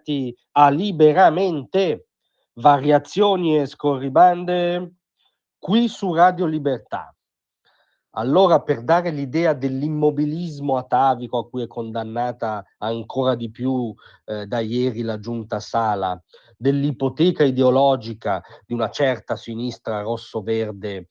destinati a liberamente, variazioni e scorribande qui su Radio Libertà. Allora, per dare l'idea dell'immobilismo atavico a cui è condannata ancora di più da ieri la giunta Sala, dell'ipoteca ideologica di una certa sinistra rosso-verde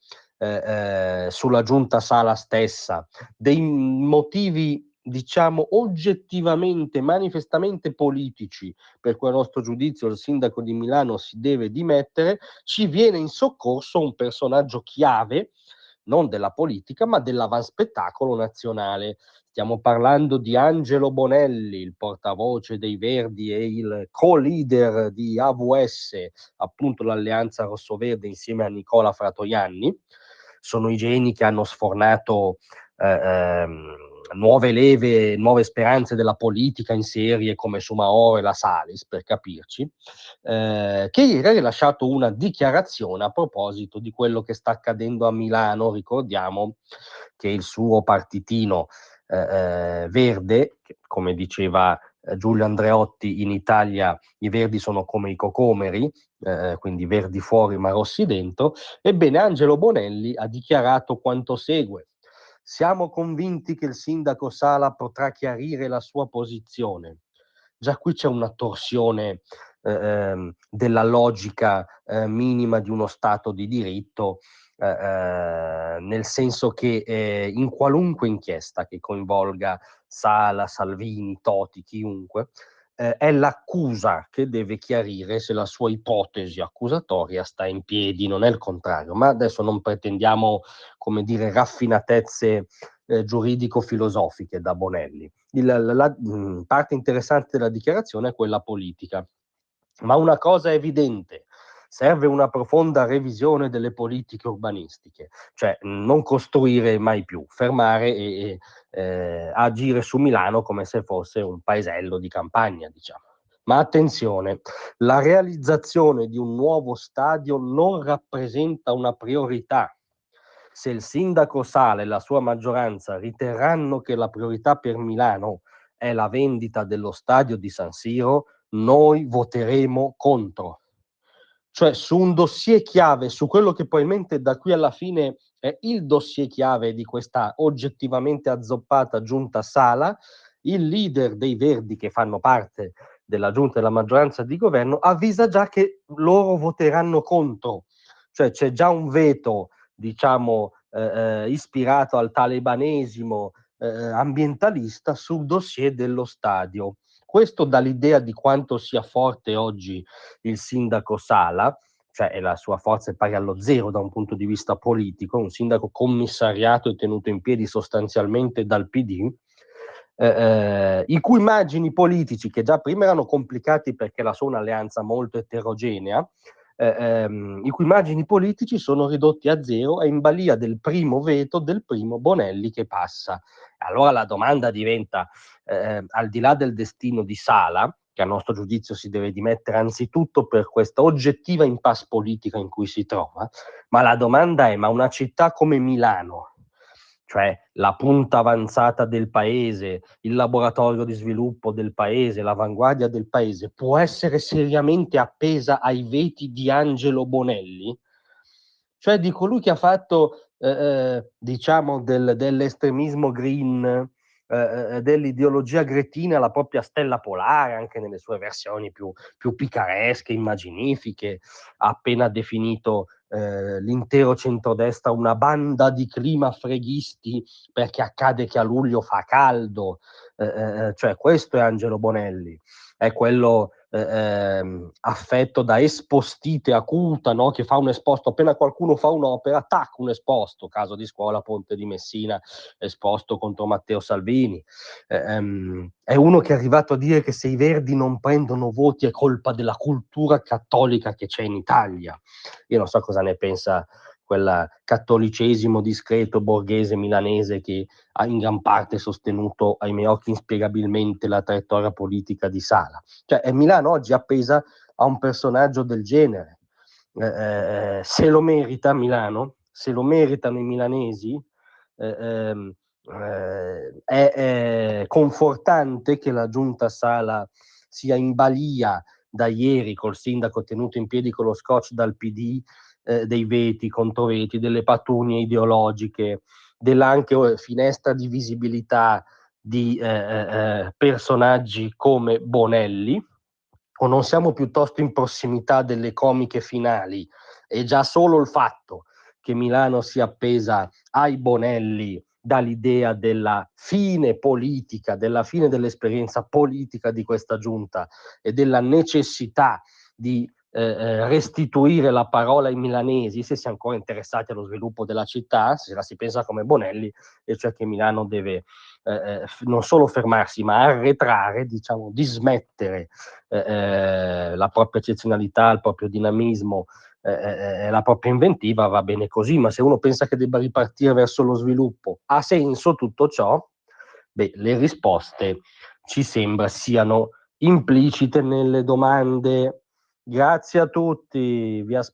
sulla giunta Sala stessa, dei motivi diciamo oggettivamente, manifestamente politici per cui a nostro giudizio il sindaco di Milano si deve dimettere, ci viene in soccorso un personaggio chiave non della politica, ma dell'avanspettacolo nazionale. Stiamo parlando di Angelo Bonelli, il portavoce dei Verdi e il co-leader di AVS, appunto l'Alleanza Rossoverde, insieme a Nicola Fratoianni. Sono i geni che hanno sfornato nuove leve, nuove speranze della politica in serie come Soumahoro e la Salis, per capirci, che ieri ha rilasciato una dichiarazione a proposito di quello che sta accadendo a Milano. Ricordiamo che il suo partitino verde, che, come diceva Giulio Andreotti, in Italia i verdi sono come i cocomeri, quindi verdi fuori ma rossi dentro. Ebbene, Angelo Bonelli ha dichiarato quanto segue: siamo convinti che il sindaco Sala potrà chiarire la sua posizione. Già qui c'è una torsione della logica minima di uno Stato di diritto, nel senso che in qualunque inchiesta che coinvolga Sala, Salvini, Toti, chiunque, è l'accusa che deve chiarire se la sua ipotesi accusatoria sta in piedi, non è il contrario. Ma adesso non pretendiamo, come dire, raffinatezze giuridico-filosofiche da Bonelli. La parte interessante della dichiarazione è quella politica. Ma una cosa è evidente: serve una profonda revisione delle politiche urbanistiche, cioè non costruire mai più, fermare e agire su Milano come se fosse un paesello di campagna, diciamo. Ma attenzione, la realizzazione di un nuovo stadio non rappresenta una priorità. Se il sindaco Sala e la sua maggioranza riterranno che la priorità per Milano è la vendita dello stadio di San Siro, noi voteremo contro. Cioè su un dossier chiave, su quello che probabilmente da qui alla fine è il dossier chiave di questa oggettivamente azzoppata giunta Sala, il leader dei Verdi, che fanno parte della giunta della maggioranza di governo, avvisa già che loro voteranno contro. Cioè c'è già un veto, diciamo, ispirato al talibanesimo ambientalista sul dossier dello stadio. Questo dà l'idea di quanto sia forte oggi il sindaco Sala, cioè la sua forza è pari allo zero da un punto di vista politico, un sindaco commissariato e tenuto in piedi sostanzialmente dal PD, i cui margini politici, che già prima erano complicati perché la sua è un'alleanza molto eterogenea, i cui margini politici sono ridotti a zero e in balia del primo veto del primo Bonelli che passa. Allora la domanda diventa, al di là del destino di Sala, che a nostro giudizio si deve dimettere anzitutto per questa oggettiva impasse politica in cui si trova, ma la domanda è: ma una città come Milano, cioè la punta avanzata del paese, il laboratorio di sviluppo del paese, l'avanguardia del paese, può essere seriamente appesa ai veti di Angelo Bonelli? Cioè di colui che ha fatto, diciamo, dell'estremismo green, dell'ideologia gretina la propria stella polare, anche nelle sue versioni più picaresche, immaginifiche, ha appena definito l'intero centrodestra una banda di climafreghisti perché accade che a luglio fa caldo, cioè questo è Angelo Bonelli, è quello affetto da espostite acuta, no? Che fa un esposto, appena qualcuno fa un'opera, tac, un esposto, caso di scuola Ponte di Messina, esposto contro Matteo Salvini. È uno che è arrivato a dire che se i Verdi non prendono voti è colpa della cultura cattolica che c'è in Italia. Io non so cosa ne pensa quel cattolicesimo discreto borghese milanese che ha in gran parte sostenuto, ai miei occhi inspiegabilmente, la traiettoria politica di Sala. Cioè Milano oggi è appesa a un personaggio del genere. Se lo merita Milano, se lo meritano i milanesi, è confortante che la giunta Sala sia in balia da ieri col sindaco tenuto in piedi con lo scotch dal PD, dei veti, controveti, delle pattugne ideologiche, della anche finestra di visibilità di personaggi come Bonelli, o non siamo piuttosto in prossimità delle comiche finali, e già solo il fatto che Milano sia appesa ai Bonelli dall'idea della fine politica, della fine dell'esperienza politica di questa giunta e della necessità di restituire la parola ai milanesi, se si è ancora interessati allo sviluppo della città, se la si pensa come Bonelli, e cioè che Milano deve non solo fermarsi ma arretrare, diciamo, dismettere la propria eccezionalità, il proprio dinamismo, la propria inventiva, va bene così, ma se uno pensa che debba ripartire verso lo sviluppo, ha senso tutto ciò? Beh, le risposte ci sembra siano implicite nelle domande. Grazie a tutti, vi aspetto.